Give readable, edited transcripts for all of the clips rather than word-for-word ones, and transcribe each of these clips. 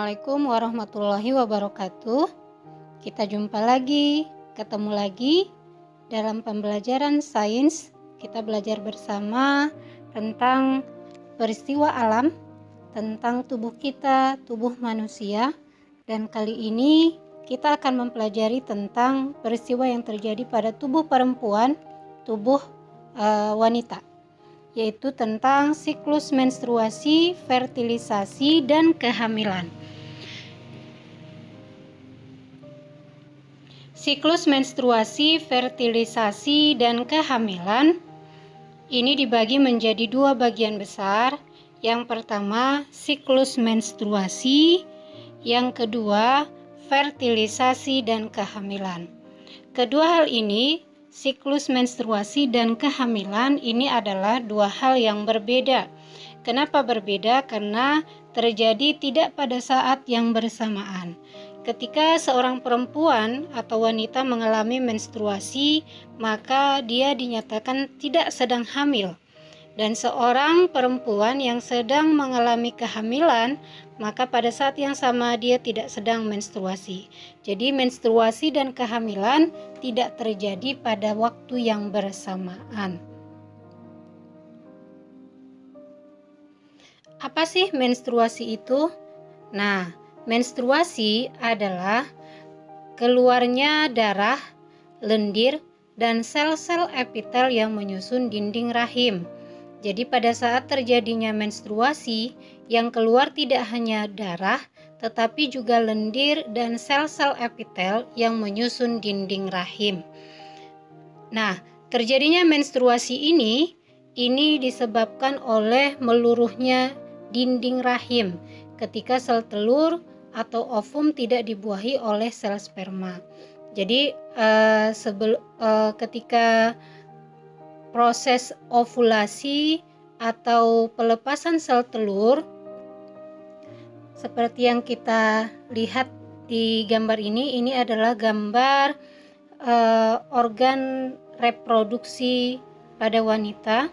Assalamualaikum warahmatullahi wabarakatuh. Kita jumpa lagi, ketemu lagi dalam pembelajaran sains. Kita belajar bersama tentang peristiwa alam, tentang tubuh kita, tubuh manusia. Dan kali ini kita akan mempelajari tentang peristiwa yang terjadi pada tubuh perempuan, tubuh wanita, yaitu tentang siklus menstruasi, fertilisasi, dan kehamilan. Siklus menstruasi, fertilisasi, dan kehamilan ini dibagi menjadi dua bagian besar. Yang pertama, siklus menstruasi, yang kedua, fertilisasi dan kehamilan. Kedua hal ini, siklus menstruasi dan kehamilan, ini adalah dua hal yang berbeda. Kenapa berbeda? Karena terjadi tidak pada saat yang bersamaan. Ketika seorang perempuan atau wanita mengalami menstruasi, maka dia dinyatakan tidak sedang hamil. Dan seorang perempuan yang sedang mengalami kehamilan, maka pada saat yang sama dia tidak sedang menstruasi. Jadi menstruasi dan kehamilan tidak terjadi pada waktu yang bersamaan. Apa sih menstruasi itu? Nah, menstruasi adalah keluarnya darah, lendir, dan sel-sel epitel yang menyusun dinding rahim. Jadi pada saat terjadinya menstruasi, yang keluar tidak hanya darah, tetapi juga lendir dan sel-sel epitel yang menyusun dinding rahim. Nah, terjadinya menstruasi ini disebabkan oleh meluruhnya dinding rahim ketika sel telur atau ovum tidak dibuahi oleh sel sperma. Jadi ketika proses ovulasi atau pelepasan sel telur, seperti yang kita lihat di gambar ini adalah gambar organ reproduksi pada wanita.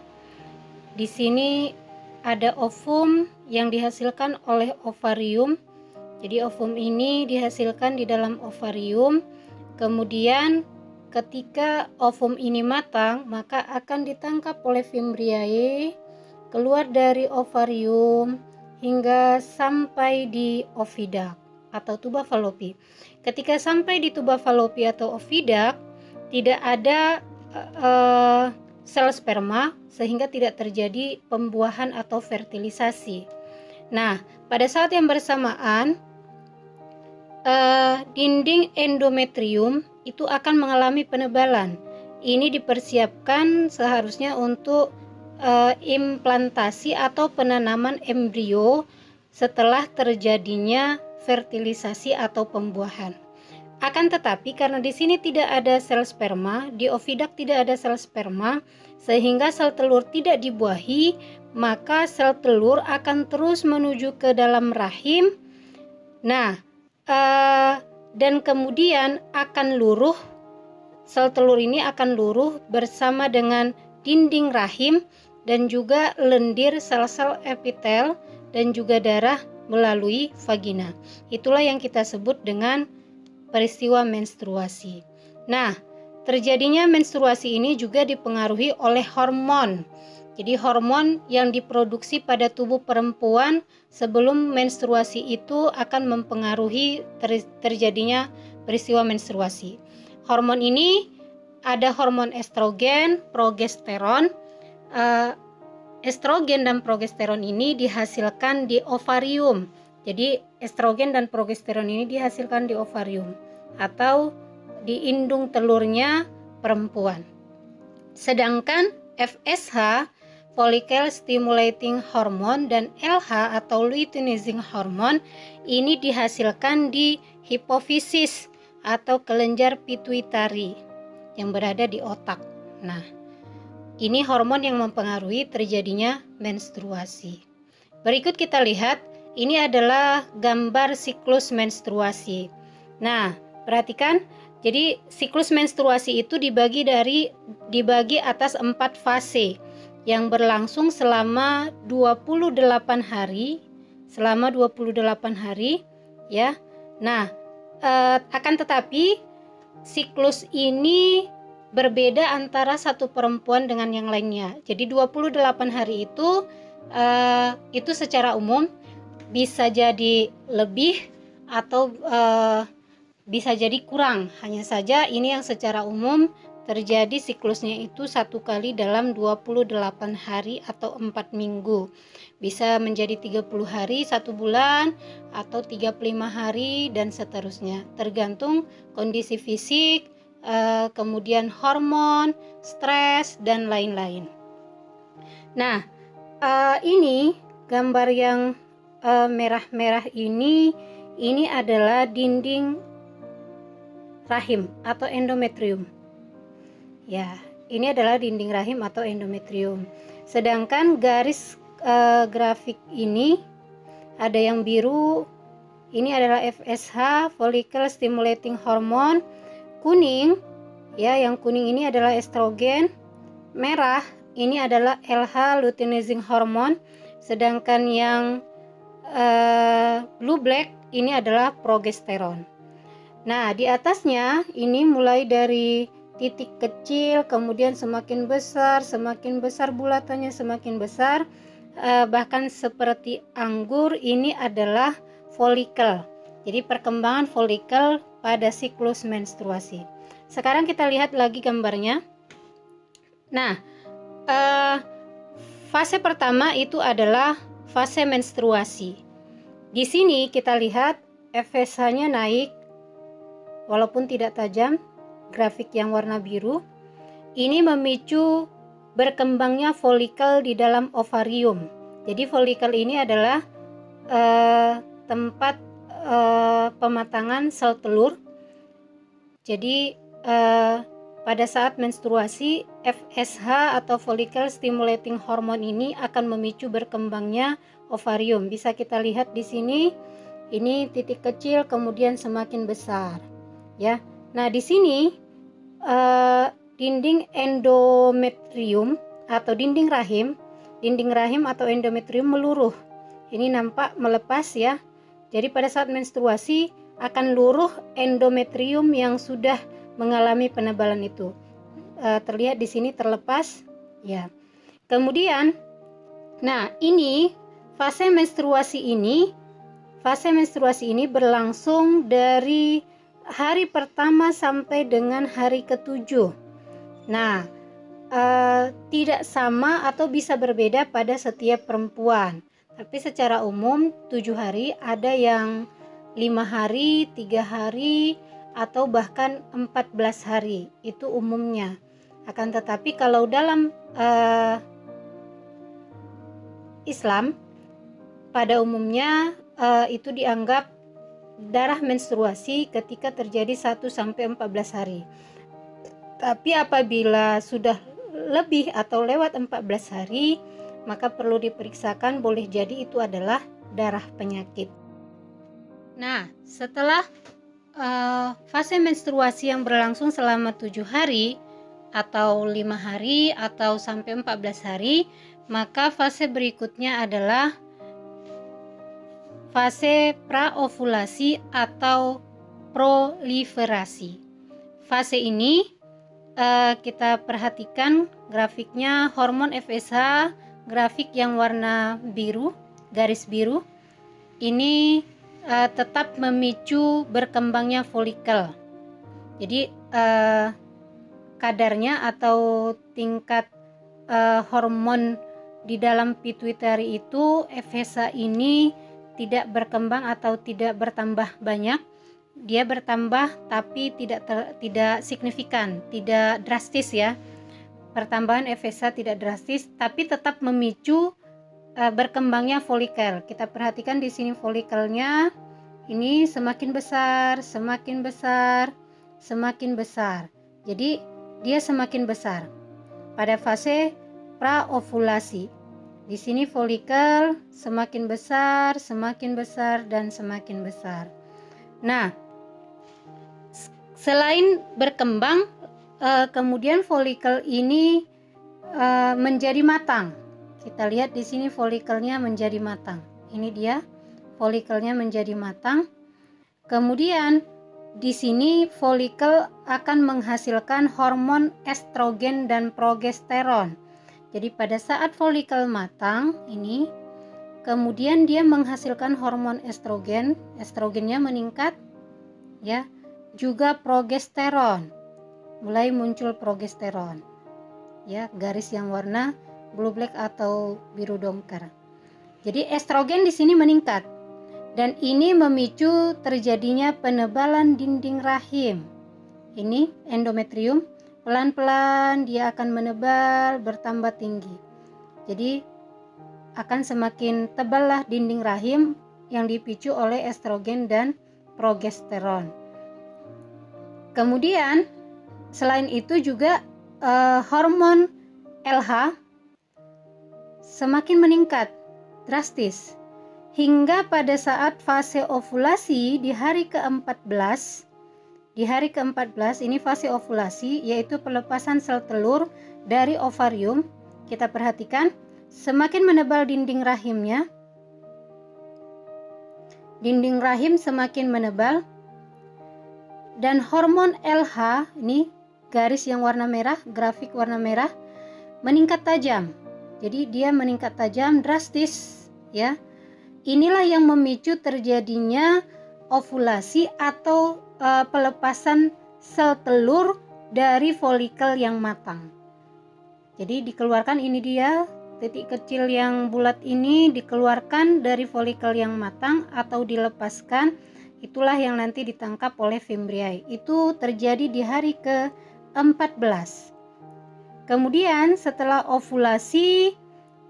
Di sini ada ovum yang dihasilkan oleh ovarium. Jadi ovum ini dihasilkan di dalam ovarium. Kemudian ketika ovum ini matang, maka akan ditangkap oleh fimbriae, keluar dari ovarium hingga sampai di oviduct atau tuba Fallopi. Ketika sampai di tuba Fallopi atau oviduct, tidak ada sel sperma sehingga tidak terjadi pembuahan atau fertilisasi. Nah, pada saat yang bersamaan, dinding endometrium itu akan mengalami penebalan. Ini dipersiapkan seharusnya untuk implantasi atau penanaman embrio setelah terjadinya fertilisasi atau pembuahan. Akan tetapi karena di sini tidak ada sel sperma, di oviduct tidak ada sel sperma, sehingga sel telur tidak dibuahi, maka sel telur akan terus menuju ke dalam rahim. Nah, dan kemudian akan luruh, sel telur ini akan luruh bersama dengan dinding rahim dan juga lendir sel-sel epitel dan juga darah melalui vagina. Itulah yang kita sebut dengan peristiwa menstruasi. Nah, terjadinya menstruasi ini juga dipengaruhi oleh hormon. Jadi hormon yang diproduksi pada tubuh perempuan sebelum menstruasi itu akan mempengaruhi terjadinya peristiwa menstruasi. Hormon ini ada hormon estrogen, progesteron. Estrogen dan progesteron ini dihasilkan di ovarium. Jadi estrogen dan progesteron ini dihasilkan di ovarium atau di indung telurnya perempuan. Sedangkan FSH, follicle stimulating hormone, dan LH atau luteinizing hormone ini dihasilkan di hipofisis atau kelenjar pituitari yang berada di otak. Nah, ini hormon yang mempengaruhi terjadinya menstruasi. Berikut kita lihat, ini adalah gambar siklus menstruasi. Nah, perhatikan, jadi siklus menstruasi itu dibagi atas 4 fase yang berlangsung selama 28 hari. ya. Nah, akan tetapi siklus ini berbeda antara satu perempuan dengan yang lainnya. Jadi 28 hari itu secara umum bisa jadi lebih atau bisa jadi kurang. Hanya saja ini yang secara umum terjadi siklusnya itu satu kali dalam 28 hari atau 4 minggu. Bisa menjadi 30 hari 1 bulan atau 35 hari dan seterusnya. Tergantung kondisi fisik, kemudian hormon, stres dan lain-lain. Nah, ini gambar yang merah-merah ini adalah dinding rahim atau endometrium. Ya, ini adalah dinding rahim atau endometrium. Sedangkan garis grafik ini ada yang biru, ini adalah FSH, follicle stimulating hormone. Kuning, ya, yang kuning ini adalah estrogen. Merah ini adalah LH, luteinizing hormone. Sedangkan yang blue black ini adalah progesteron. Nah, di atasnya ini mulai dari titik kecil, kemudian semakin besar bulatannya semakin besar, bahkan seperti anggur. Ini adalah folikel. Jadi perkembangan folikel pada siklus menstruasi. Sekarang kita lihat lagi gambarnya. Nah, fase pertama itu adalah fase menstruasi. Di sini kita lihat FSH-nya naik walaupun tidak tajam, grafik yang warna biru. Ini memicu berkembangnya folikel di dalam ovarium. Jadi folikel ini adalah tempat pematangan sel telur. Jadi pada saat menstruasi, FSH atau follicle stimulating hormone ini akan memicu berkembangnya ovarium. Bisa kita lihat di sini, ini titik kecil kemudian semakin besar, ya. Nah, di sini dinding endometrium atau dinding rahim atau endometrium meluruh. Ini nampak melepas, ya. Jadi pada saat menstruasi akan luruh endometrium yang sudah mengalami penebalan itu. Terlihat di sini terlepas, ya. Kemudian, nah, ini fase menstruasi ini berlangsung dari hari pertama sampai dengan hari ke-7. Nah, tidak sama atau bisa berbeda pada setiap perempuan. Tapi secara umum 7 hari, ada yang 5 hari, 3 hari, atau bahkan 14 hari. Itu umumnya. Akan tetapi kalau dalam Islam, pada umumnya itu dianggap darah menstruasi ketika terjadi 1-14 hari. Tapi apabila sudah lebih atau lewat 14 hari, maka perlu diperiksakan, boleh jadi itu adalah darah penyakit. Nah, setelah fase menstruasi yang berlangsung selama 7 hari atau 5 hari atau sampai 14 hari, maka fase berikutnya adalah fase praovulasi atau proliferasi. Fase ini kita perhatikan grafiknya, hormon FSH, grafik yang warna biru, garis biru, ini tetap memicu berkembangnya folikel. Jadi kadarnya atau tingkat hormon di dalam pituitari itu, FSH ini tidak berkembang atau tidak bertambah banyak. Dia bertambah tapi tidak signifikan, tidak drastis, ya. Pertambahan FSH tidak drastis, tapi tetap memicu berkembangnya folikel. Kita perhatikan di sini folikelnya ini semakin besar, semakin besar, semakin besar. Jadi dia semakin besar pada fase praovulasi. Di sini folikel semakin besar dan semakin besar. Nah, selain berkembang, kemudian folikel ini menjadi matang. Kita lihat di sini folikelnya menjadi matang. Ini dia, folikelnya menjadi matang. Kemudian di sini folikel akan menghasilkan hormon estrogen dan progesteron. Jadi pada saat folikel matang ini, kemudian dia menghasilkan hormon estrogen, estrogennya meningkat, ya, juga progesteron, mulai muncul progesteron, ya, garis yang warna blue black atau biru dongker. Jadi estrogen di sini meningkat, dan ini memicu terjadinya penebalan dinding rahim. Ini endometrium, pelan-pelan dia akan menebal, bertambah tinggi. Jadi akan semakin teballah dinding rahim yang dipicu oleh estrogen dan progesteron. Kemudian selain itu juga hormon LH semakin meningkat drastis hingga pada saat fase ovulasi di hari ke-14. Di hari ke-14 ini fase ovulasi, yaitu pelepasan sel telur dari ovarium. Kita perhatikan semakin menebal dinding rahimnya. Dinding rahim semakin menebal, dan hormon LH ini garis yang warna merah, grafik warna merah, meningkat tajam. Jadi dia meningkat tajam drastis, ya. Inilah yang memicu terjadinya ovulasi atau pelepasan sel telur dari folikel yang matang. Jadi dikeluarkan, ini dia titik kecil yang bulat ini dikeluarkan dari folikel yang matang atau dilepaskan. Itulah yang nanti ditangkap oleh fimbriae. Itu terjadi di hari ke-14. Kemudian setelah ovulasi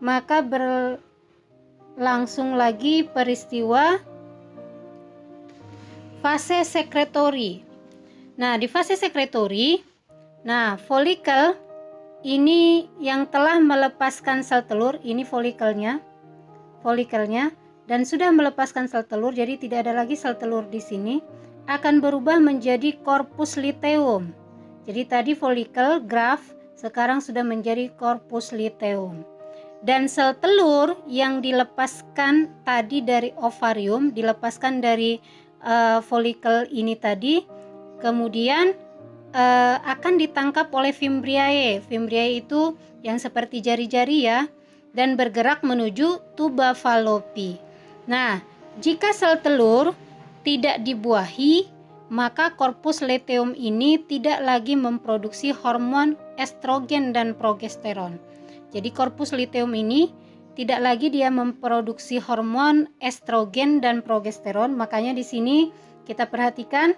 maka berlangsung lagi peristiwa fase sekretori. Nah, di fase sekretori, folikel ini yang telah melepaskan sel telur, ini folikelnya, dan sudah melepaskan sel telur, jadi tidak ada lagi sel telur di sini, akan berubah menjadi corpus luteum. Jadi tadi folikel, graf, sekarang sudah menjadi corpus luteum. Dan sel telur yang dilepaskan tadi dari ovarium, dilepaskan dari folikel ini tadi, kemudian akan ditangkap oleh fimbriae. Fimbriae itu yang seperti jari-jari, ya, dan bergerak menuju tuba Fallopi. Nah, jika sel telur tidak dibuahi, maka corpus luteum ini tidak lagi memproduksi hormon estrogen dan progesteron. Jadi corpus luteum ini tidak lagi dia memproduksi hormon estrogen dan progesteron. Makanya di sini kita perhatikan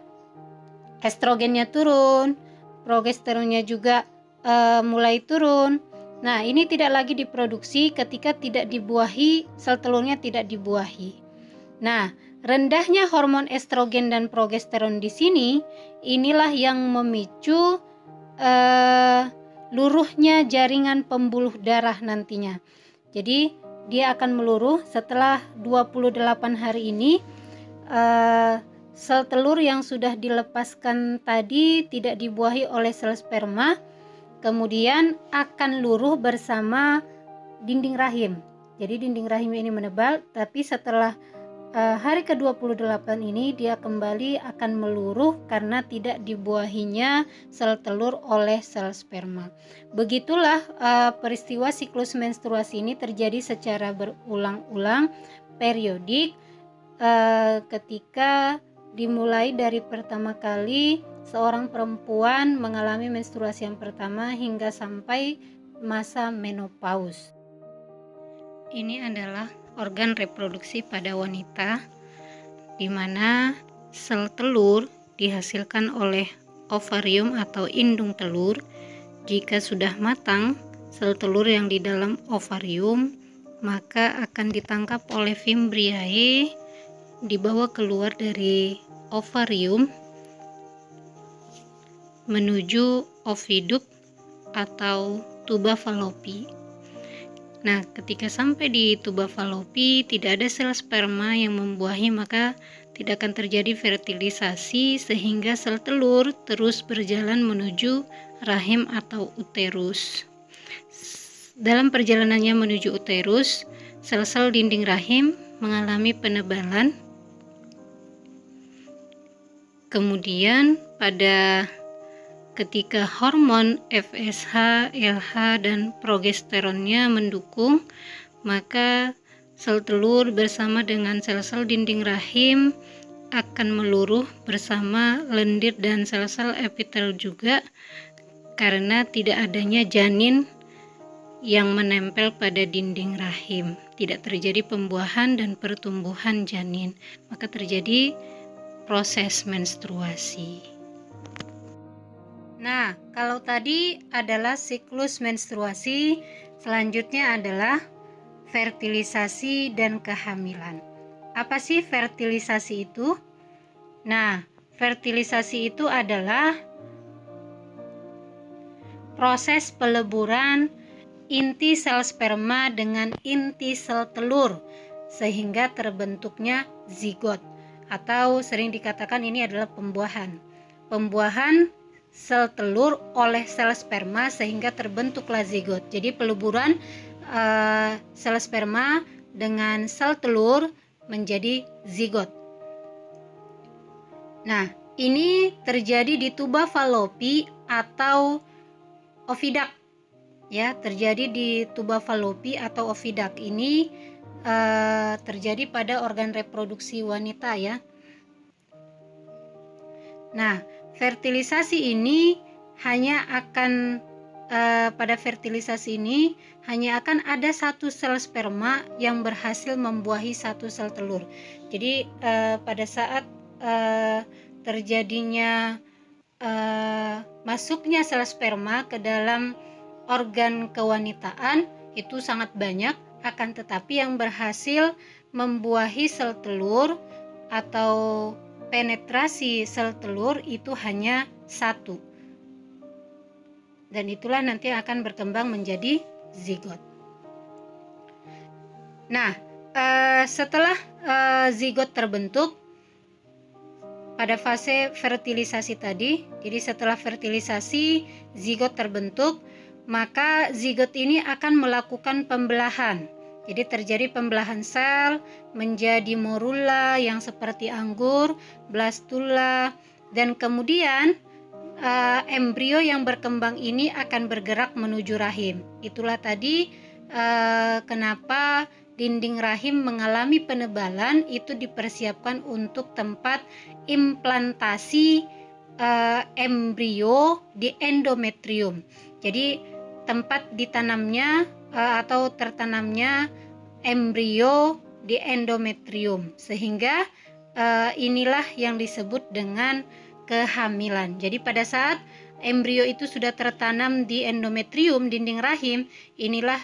estrogennya turun, progesteronnya juga mulai turun. Nah, ini tidak lagi diproduksi ketika tidak dibuahi, sel telurnya tidak dibuahi. Nah, rendahnya hormon estrogen dan progesteron di sini, inilah yang memicu luruhnya jaringan pembuluh darah nantinya. Jadi dia akan meluruh setelah 28 hari ini. Sel telur yang sudah dilepaskan tadi tidak dibuahi oleh sel sperma, kemudian akan luruh bersama dinding rahim. Jadi dinding rahim ini menebal, tapi setelah hari ke-28 ini dia kembali akan meluruh karena tidak dibuahinya sel telur oleh sel sperma. Begitulah peristiwa siklus menstruasi ini terjadi secara berulang-ulang, periodik, ketika dimulai dari pertama kali seorang perempuan mengalami menstruasi yang pertama hingga sampai masa menopause. Ini adalah organ reproduksi pada wanita, di mana sel telur dihasilkan oleh ovarium atau indung telur. Jika sudah matang sel telur yang di dalam ovarium, maka akan ditangkap oleh fimbriae, dibawa keluar dari ovarium menuju oviduct atau tuba Fallopi. Nah, ketika sampai di tuba Fallopi tidak ada sel sperma yang membuahi, maka tidak akan terjadi fertilisasi sehingga sel telur terus berjalan menuju rahim atau uterus. Dalam perjalanannya menuju uterus, sel-sel dinding rahim mengalami penebalan Kemudian pada ketika hormon FSH, LH, dan progesteronnya mendukung, maka sel telur bersama dengan sel-sel dinding rahim akan meluruh bersama lendir dan sel-sel epitel juga, karena tidak adanya janin yang menempel pada dinding rahim. Tidak terjadi pembuahan dan pertumbuhan janin, maka terjadi proses menstruasi. Nah, kalau tadi adalah siklus menstruasi, selanjutnya adalah fertilisasi dan kehamilan. Apa sih fertilisasi itu? Nah, fertilisasi itu adalah proses peleburan inti sel sperma dengan inti sel telur sehingga terbentuknya zigot, atau sering dikatakan ini adalah pembuahan. Pembuahan sel telur oleh sel sperma sehingga terbentuklah zigot. Jadi peleburan sel sperma dengan sel telur menjadi zigot. Nah, ini terjadi di tuba Fallopi atau ovidak. Ya, terjadi di tuba Fallopi atau ovidak. Ini terjadi pada organ reproduksi wanita ya. Nah, fertilisasi ini hanya akan pada fertilisasi ini hanya akan ada satu sel sperma yang berhasil membuahi satu sel telur. Jadi pada saat terjadinya masuknya sel sperma ke dalam organ kewanitaan itu sangat banyak, akan tetapi yang berhasil membuahi sel telur atau penetrasi sel telur itu hanya satu, dan itulah nanti akan berkembang menjadi zigot. Nah, setelah zigot terbentuk pada fase fertilisasi tadi, jadi setelah fertilisasi zigot terbentuk, maka zigot ini akan melakukan pembelahan. Jadi terjadi pembelahan sel menjadi morula yang seperti anggur, blastula, dan kemudian embrio yang berkembang ini akan bergerak menuju rahim. Itulah tadi kenapa dinding rahim mengalami penebalan, itu dipersiapkan untuk tempat implantasi embrio di endometrium. Jadi tempat ditanamnya atau tertanamnya embrio di endometrium, sehingga inilah yang disebut dengan kehamilan. Jadi pada saat embrio itu sudah tertanam di endometrium, dinding rahim, inilah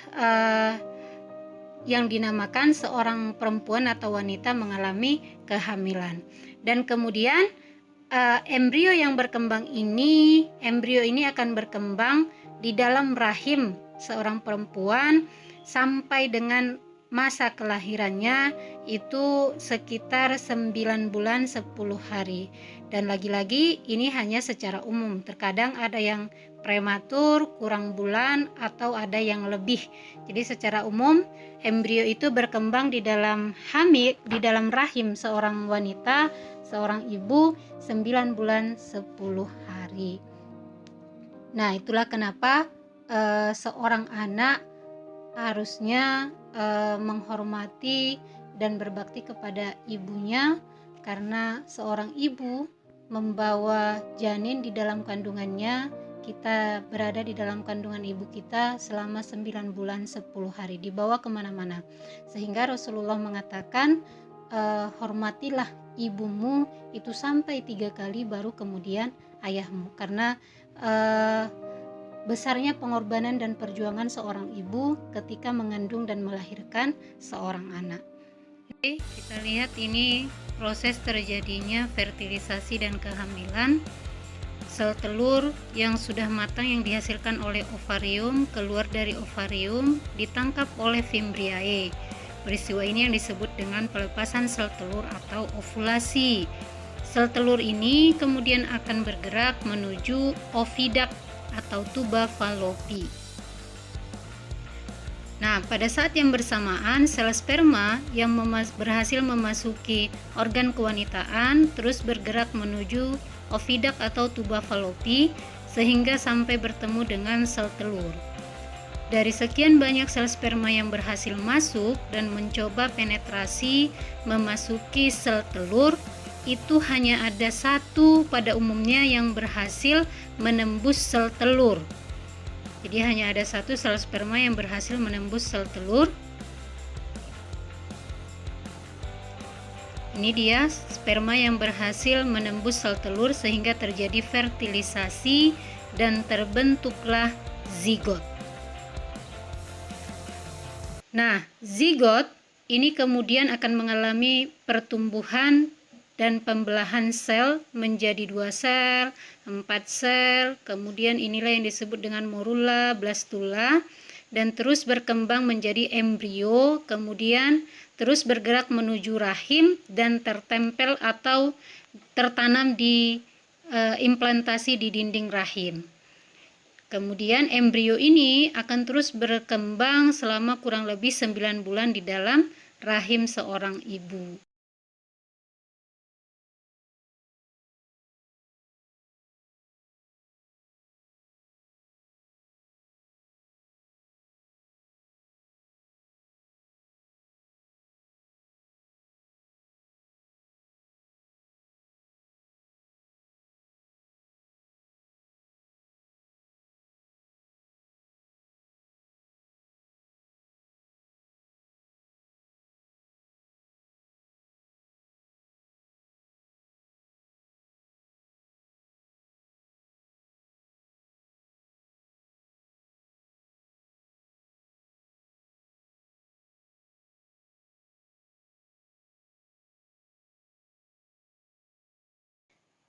yang dinamakan seorang perempuan atau wanita mengalami kehamilan. Dan kemudian embrio yang berkembang ini, embrio ini akan berkembang di dalam rahim seorang perempuan sampai dengan masa kelahirannya itu sekitar 9 bulan 10 hari. Dan lagi-lagi ini hanya secara umum, terkadang ada yang prematur, kurang bulan, atau ada yang lebih. Jadi secara umum embrio itu berkembang di dalam rahim seorang wanita, seorang ibu 9 bulan 10 hari. Nah, itulah kenapa seorang anak harusnya menghormati dan berbakti kepada ibunya, karena seorang ibu membawa janin di dalam kandungannya. Kita berada di dalam kandungan ibu kita selama 9 bulan 10 hari, dibawa kemana-mana, sehingga Rasulullah mengatakan hormatilah ibumu itu sampai 3 kali baru kemudian ayahmu, karena besarnya pengorbanan dan perjuangan seorang ibu ketika mengandung dan melahirkan seorang anak. Oke, kita lihat ini proses terjadinya fertilisasi dan kehamilan. Sel telur yang sudah matang yang dihasilkan oleh ovarium keluar dari ovarium, ditangkap oleh fimbriae. Peristiwa ini yang disebut dengan pelepasan sel telur atau ovulasi. Sel telur ini kemudian akan bergerak menuju ovidak atau tuba Fallopi. Nah, pada saat yang bersamaan, sel sperma yang berhasil memasuki organ kewanitaan terus bergerak menuju ovidak atau tuba falopi sehingga sampai bertemu dengan sel telur. Dari sekian banyak sel sperma yang berhasil masuk dan mencoba penetrasi memasuki sel telur, itu hanya ada satu pada umumnya yang berhasil menembus sel telur. Jadi hanya ada satu sel sperma yang berhasil menembus sel telur. Ini dia sperma yang berhasil menembus sel telur sehingga terjadi fertilisasi dan terbentuklah zigot. Nah, zigot ini kemudian akan mengalami pertumbuhan dan pembelahan sel menjadi 2 sel, 4 sel, kemudian inilah yang disebut dengan morula, blastula, dan terus berkembang menjadi embrio, kemudian terus bergerak menuju rahim dan tertempel atau tertanam di implantasi di dinding rahim. Kemudian embrio ini akan terus berkembang selama kurang lebih 9 bulan di dalam rahim seorang ibu.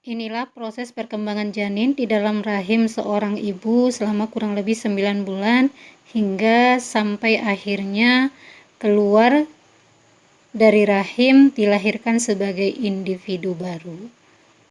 Inilah proses perkembangan janin di dalam rahim seorang ibu selama kurang lebih 9 bulan hingga sampai akhirnya keluar dari rahim dilahirkan sebagai individu baru.